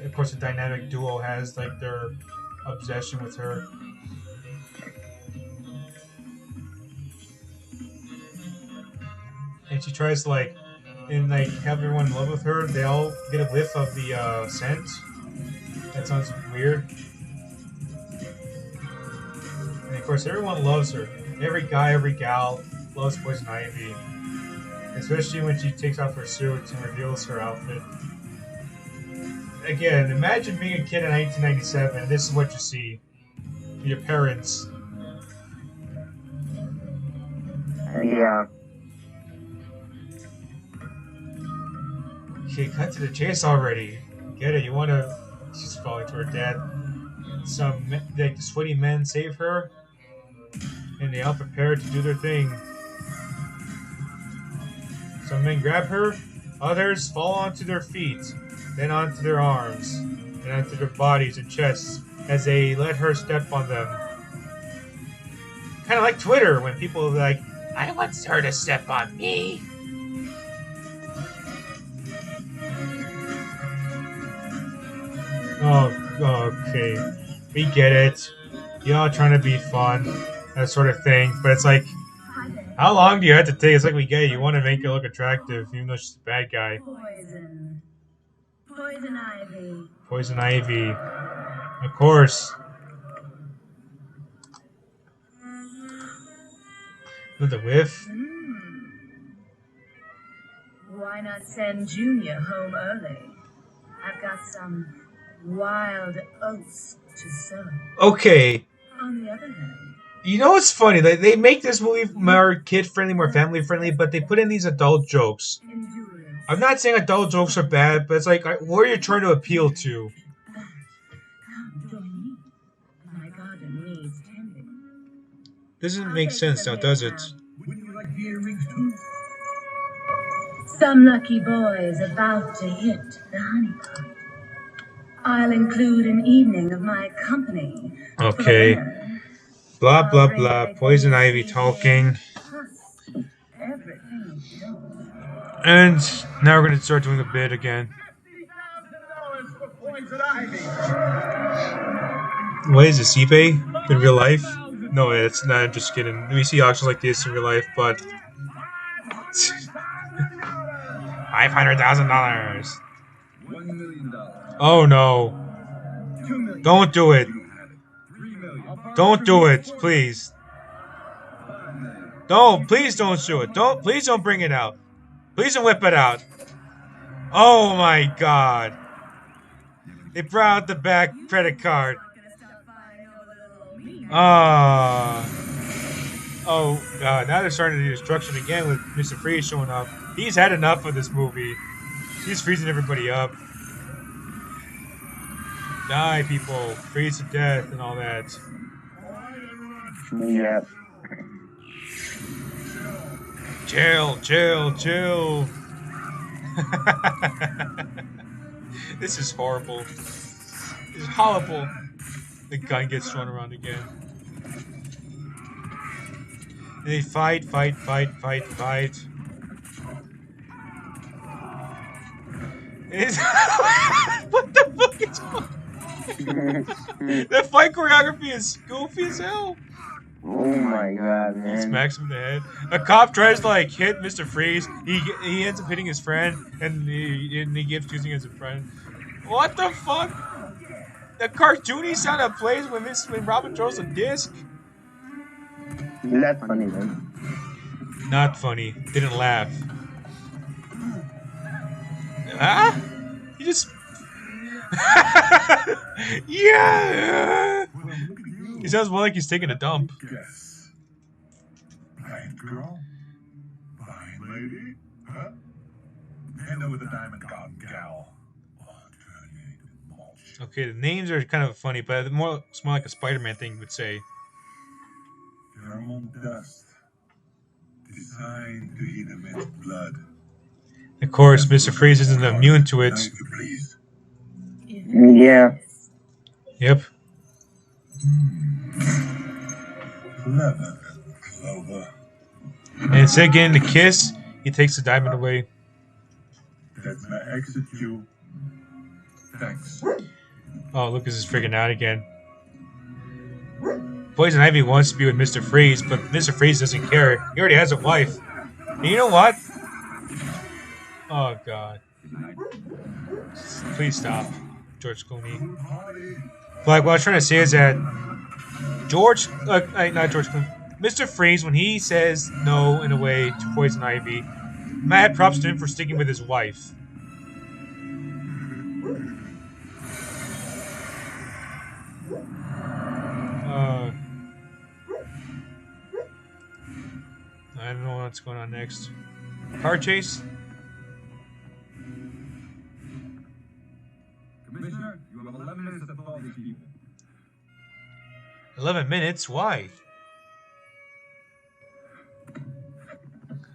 Of course, the dynamic duo has like their obsession with her. And she tries to like, and like have everyone in love with her. They all get a whiff of the scent. That sounds weird. And of course, everyone loves her. Every guy, every gal. loves Poison Ivy, especially when she takes off her suit and reveals her outfit. Again, imagine being a kid in 1997 and this is what you see. Your parents. Yeah. Okay, cut to the chase already. Get it? You wanna? She's falling to her death. The sweaty men save her, and they all prepare to do their thing. Some men grab her, others fall onto their feet, then onto their arms, and onto their bodies and chests as they let her step on them. Kind of like Twitter when people are like, "I want her to step on me." Oh, okay. We get it. Y'all trying to be fun, that sort of thing. But it's like, how long do you have to take? It's like we get it. You want to make her look attractive, even though she's a bad guy. Poison. Poison ivy. Poison Ivy. Of course. With the whiff. Why not send Junior home early? I've got some wild oats to sow. Okay. On the other hand, You know what's funny? They make this movie more kid-friendly, more family-friendly, but they put in these adult jokes. endurance. I'm not saying adult jokes are bad, but it's like, what are you trying to appeal to? Come join me. My garden needs tending. Doesn't make sense now, does it? Wouldn't you like V8 rings too? Some lucky boy is about to hit the honeypot. I'll include an evening of my company. for Okay. dinner. Blah, blah, blah. Poison Ivy talking. Plus, everything you don't. And now we're going to start doing a bit again. $50,000 for Poison Ivy. What is this, eBay? In real life? No, it's not. Just kidding. We see auctions like this in real life, but... $500,000. $1 million. Oh no. $2 million. Don't do it. You have it. $3 million. Don't do it, please. Don't, please don't do it. Please don't bring it out. Please don't whip it out. Oh my god. They brought out the back credit card. Oh god, now they're starting to do destruction again with Mr. Freeze showing up. He's had enough of this movie. He's freezing everybody up. Die, people. Freeze to death and all that. Yep. Chill, chill, chill. This is horrible. This is horrible. The gun gets thrown around again. And they fight. It's what the fuck is going on? The fight choreography is goofy as hell. Oh my god, He man. smacks him in the head. A cop tries to like hit Mr. Freeze. He ends up hitting his friend, and he gives choosing his friend. What the fuck? The cartoony sound that plays when Robin throws a disc. That's funny, man. Not funny. Didn't laugh. Ah? He just. Yeah. He sounds more like he's taking a dump. Guess. Blind girl? Blind lady? Huh? Hello with the diamond gone gal. Bullshit. Okay, the names are kind of funny, but it's more like a Spider-Man thing would say. Pheromone dust. Designed to eat immense blood. Of course, Mr. Freeze isn't immune to it. Knife, please. Yeah. Yep. Clever, Clover. And instead of getting the kiss, he takes the diamond away. That's my exit cue. Thanks. Oh, Lucas is freaking out again. Poison Ivy wants to be with Mr. Freeze, but Mr. Freeze doesn't care. He already has a wife. And you know what? Oh, God. Please stop, George Clooney. Like, what I was trying to say is that not George Clooney. Mr. Freeze, when he says no in a way to Poison Ivy, mad props to him for sticking with his wife. I don't know what's going on next. Car chase? Commissioner, you have 11 minutes to follow these people. 11 minutes? Why?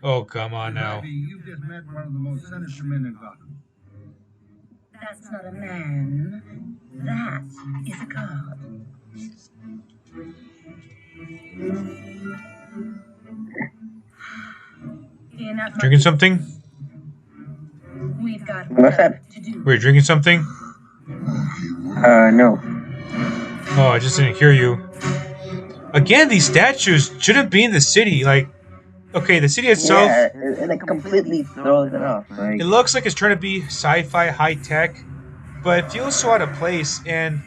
Oh, come on now. Ivy, you just met one of the most sinister men in Gotham. That's not a man. That is a god. Enough of Drinking something? We've got What's that? work to do. Were you drinking something? No. Oh, I just didn't hear you. Again, these statues shouldn't be in the city. Like, okay, the city itself, Yeah, it like completely throws it off. Like, it looks like it's trying to be sci-fi, high-tech, but it feels so out of place and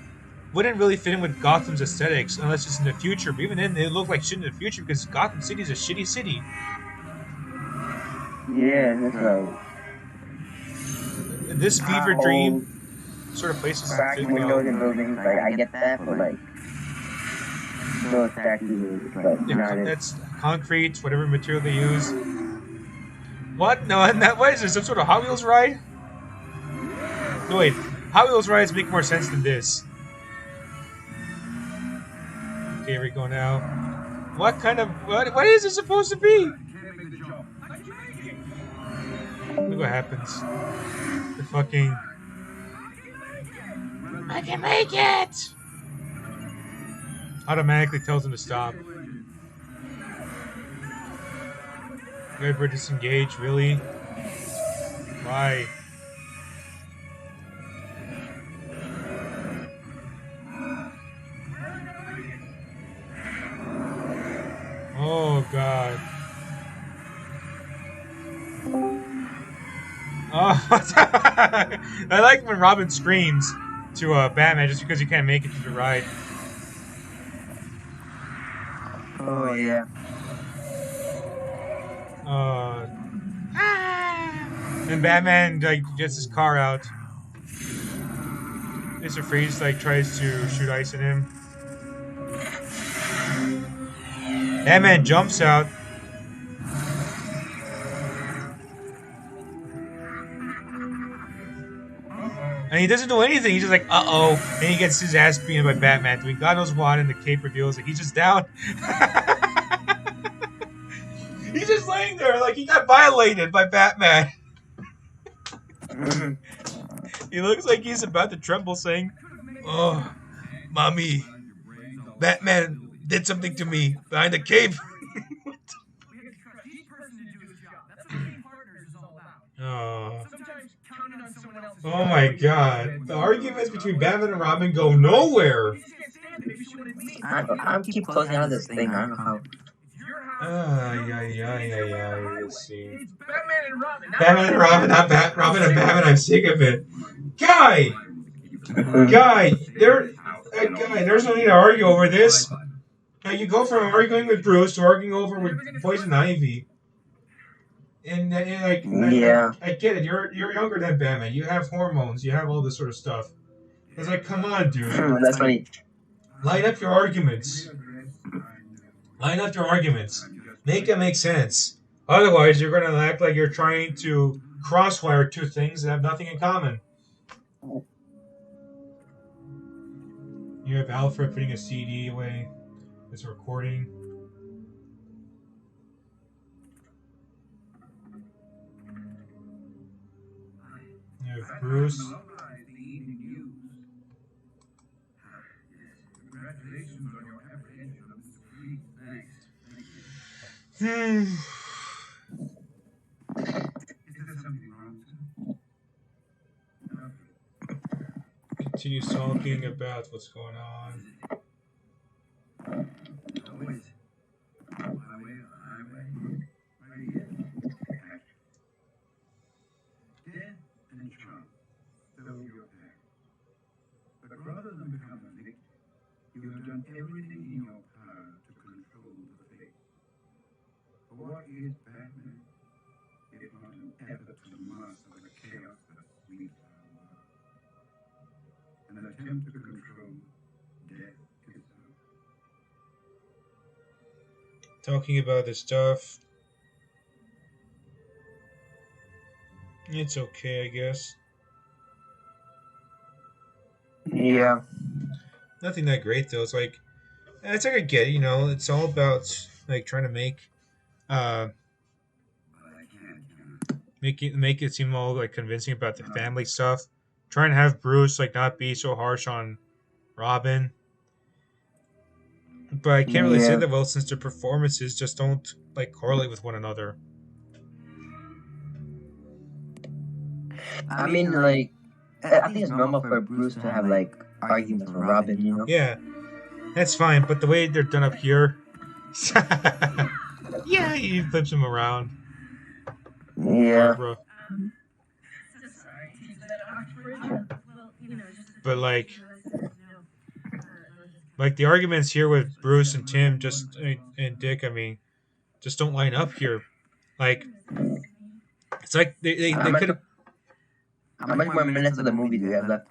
wouldn't really fit in with Gotham's aesthetics unless it's in the future. But even then, it looked like shit in the future because Gotham City is a shitty city. yeah, it's like This fever dream sort of places cracked fit windows well. in buildings. Like, I get that, but like those statues are like Yeah, not it. that's concrete, whatever material they use. What? No, what is this? Some sort of Hot Wheels ride? No, wait. Hot Wheels rides make more sense than this. Okay, here we go now. What kind of... What is it supposed to be? Can't make the jump. Look what happens. The fucking... I can make it! Automatically tells him to stop. Redbird disengage, really? Why? Oh god. Oh, I like when Robin screams to Batman just because he can't make it to the ride. Oh yeah. And Batman like gets his car out. Mr. Freeze like tries to shoot ice at him. Batman jumps out. And he doesn't do anything. He's just like, uh-oh. And he gets his ass beaten by Batman doing God knows what, and the cape reveals that he's just down. He's just laying there like he got violated by Batman. He looks like he's about to tremble, saying, "Oh, mommy, Batman did something to me behind the cape." Oh. Oh my god. The arguments between Batman and Robin go nowhere. I'm keep closing out of this thing. I don't know how. Let's see. Batman and Robin. Batman and Robin, not Robin and Batman. I'm sick of it. Guy, there's no need to argue over this. Now you go from arguing with Bruce to arguing over with Poison Ivy. And like, Yeah. I get it. You're younger than Batman. You have hormones. You have all this sort of stuff. It's like, come on, dude. That's funny. Line up your arguments. Line up your arguments. Make them make sense. Otherwise, you're going to act like you're trying to crosswire two things that have nothing in common. You have Alfred putting a CD away. It's recording. You have Bruce. Congratulations on your apprehension of Mr. Freeze. Thanks. Is there something wrong, sir? Continue talking about what's going on. Always. Highway. Right here. Dead and charmed. Still your path. But rather than become a victim, you have done everything in your power to control the fate. What is Batman? If not an effort to master the chaos that sweeps our world? An attempt to control death itself. Talking about this stuff. It's okay, I guess. Yeah. Nothing that great though. It's like I get it, you know. It's all about like trying to make But I can't. make it seem all like convincing about the family stuff. Trying to have Bruce like not be so harsh on Robin. But I can't really say Yeah. that well since their performances just don't like correlate with one another. I mean, like, I think it's normal for Bruce to have like arguments with Robin, you know? Yeah, that's fine. But the way they're done up here, yeah, he flips him around. Yeah. Barbara. So sorry to keep that out for you. Well, you know, just But like the arguments here with Bruce and Tim just and Dick, I mean, just don't line up here. Like it's like they could have How much more minutes of the movie do we have left?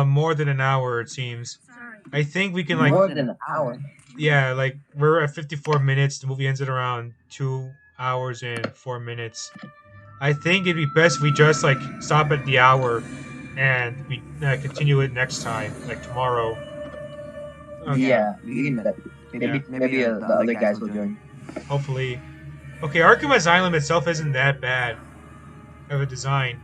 more than an hour it seems. sorry. I think we can like More than an hour. yeah, like we're at 54 minutes. The movie ends at around 2 hours and 4 minutes. I think it'd be best if we just like stop at the hour and we continue it next time, like tomorrow. Okay. Yeah, we can do that. Maybe the other guys will join. Hopefully. Okay, Arkham Asylum itself isn't that bad of a design,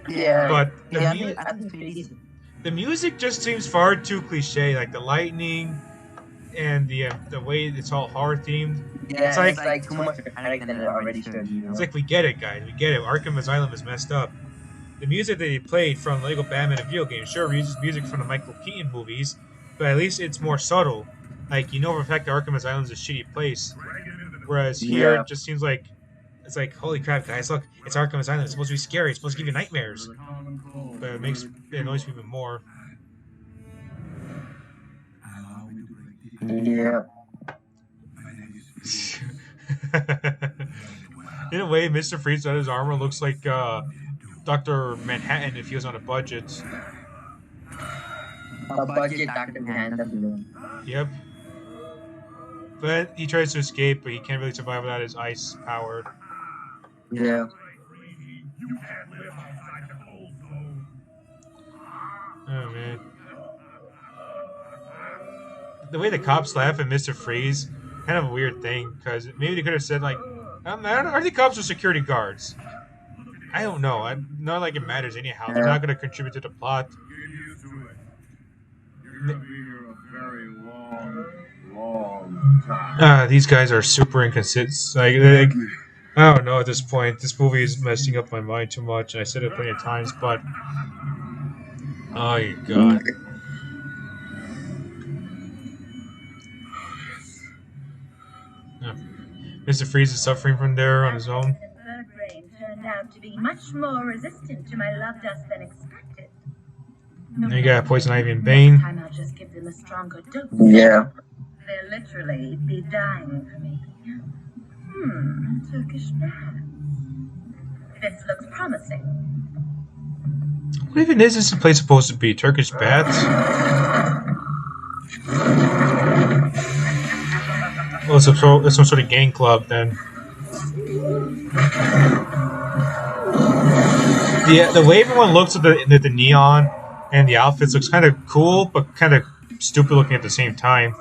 Yeah. but Yeah, I think it's pretty decent. the music just seems far too cliche. Like the lightning and the way it's all horror themed. Yeah, It's it's like- like too much dramatic than it already should. You know? It's like we get it, guys. We get it. Arkham Asylum is messed up. The music that they played from Lego Batman and video games, sure, we use music from the Michael Keaton movies, but at least it's more subtle. Like you know for a fact that Arkham Asylum is a shitty place, whereas here Yeah. it just seems like it's like holy crap, guys! Look, it's Arkham Asylum. It's supposed to be scary. It's supposed to give you nightmares, but it annoys me even more. Allow me to break the Yeah. My name is In a way, Mr. Freeze without his armor looks like Dr. Manhattan if he was on a budget. A budget Dr. Manhattan doesn't know. Yep. But he tries to escape, but he can't really survive without his ice power. Yeah. Oh man. The way the cops laugh at Mr. Freeze, kind of a weird thing, because maybe they could have said like, are the cops or security guards? I don't know. Not like it matters anyhow. They're not going to contribute to the plot. Get used to it. You're gonna be here a very long time. These guys are super inconsistent. I don't know at this point. This movie is messing up my mind too much. I said it plenty of times, but oh my god. Mr. Freeze is suffering from there on his own. Bird brain turned out to be much more resistant to my love dust than expected. Now you got Poison Ivy and Bane. This time I'll just give them a stronger dose. Yeah. They'll literally be dying for me. Turkish bath. This looks promising. What even is this place supposed to be? Turkish baths? Well, it's some sort of gang club then. The way everyone looks at the neon and the outfits looks kind of cool, but kind of stupid looking at the same time.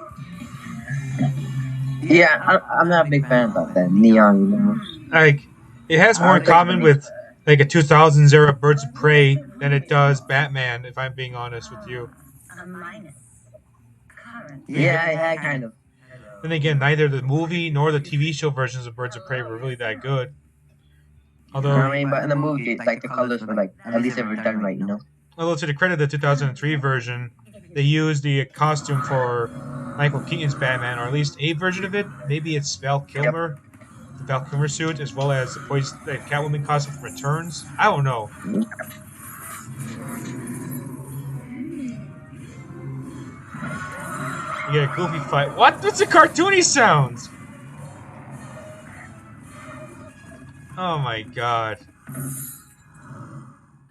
Yeah, I'm not a big fan about that neon. You know? Like, it has more in common with like a 2000s era Birds of Prey than it does Batman, if I'm being honest with you. A minus. Current. Yeah, kind of. Then again, neither the movie nor the TV show versions of Birds of Prey were really that good. Although, I mean, but in the movie, it's like the colors were like at least they were done right, you know. although to the credit of the 2003 version, they used the costume for Michael Keaton's Batman, or at least a version of it. Maybe it's Val Kilmer, the Val Kilmer suit, as well as the Catwoman costume from Returns. I don't know. You get a goofy fight. What? What's the cartoony sounds? Oh my god.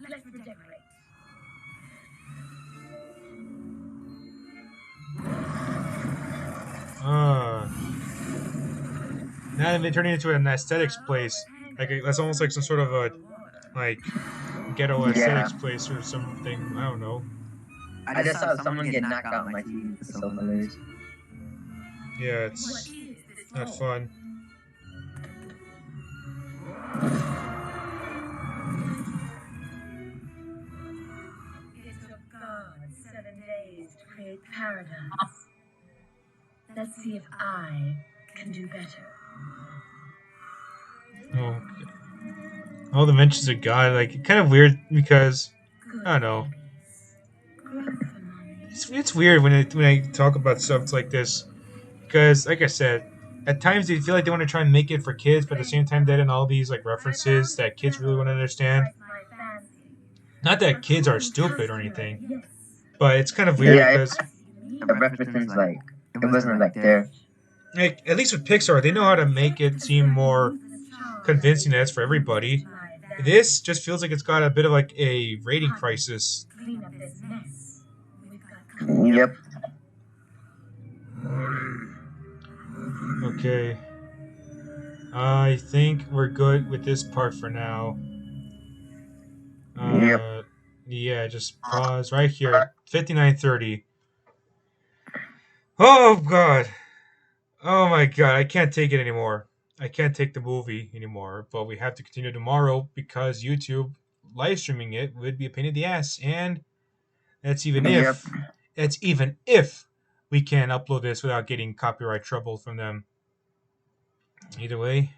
Let's redecorate. Now they're turning into an aesthetics place. Like that's almost like some sort of a like ghetto aesthetics place or something. I don't know. I just saw someone get knocked out on my TV. It's so hilarious. Yeah, it's not fun. It took God 7 days to create paradise. Let's see if I can do better. Oh, all the mentions of God, like kind of weird because Good I don't know. babies. Grow for mommy. It's weird when I talk about stuff like this because, like I said, at times they feel like they want to try and make it for kids, but at the same time, they're in all these like references that kids really want to understand. My fancy. Not that kids are stupid or anything, Yes. but it's kind of weird Yeah, because, the reference like it wasn't like there. like, at least with Pixar, they know how to make it seem more convincing that it's for everybody. This just feels like it's got a bit of like a rating crisis. Clean up this mess. We've got Yep. Okay. I think we're good with this part for now. Yep. Yeah, just pause right here. 59:30. Oh god. Oh my god, I can't take it anymore. I can't take the movie anymore, but we have to continue tomorrow because YouTube live streaming it would be a pain in the ass, and that's even Yep. if we can upload this without getting copyright trouble from them. Either way,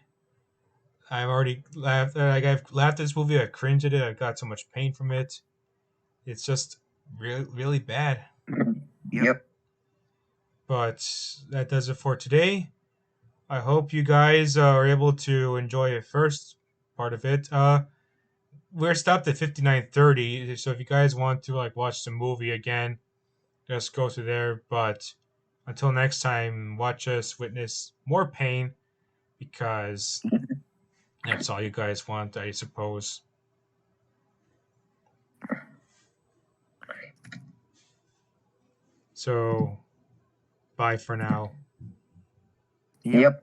I've already laughed. I've laughed at this movie. I cringed at it. I've got so much pain from it. It's just really, really bad. Yep. But that does it for today. I hope you guys are able to enjoy the first part of it. We're stopped at 59:30, so if you guys want to like watch the movie again, just go to there. But until next time, watch us witness more pain because that's all you guys want, I suppose. So, bye for now. Yep.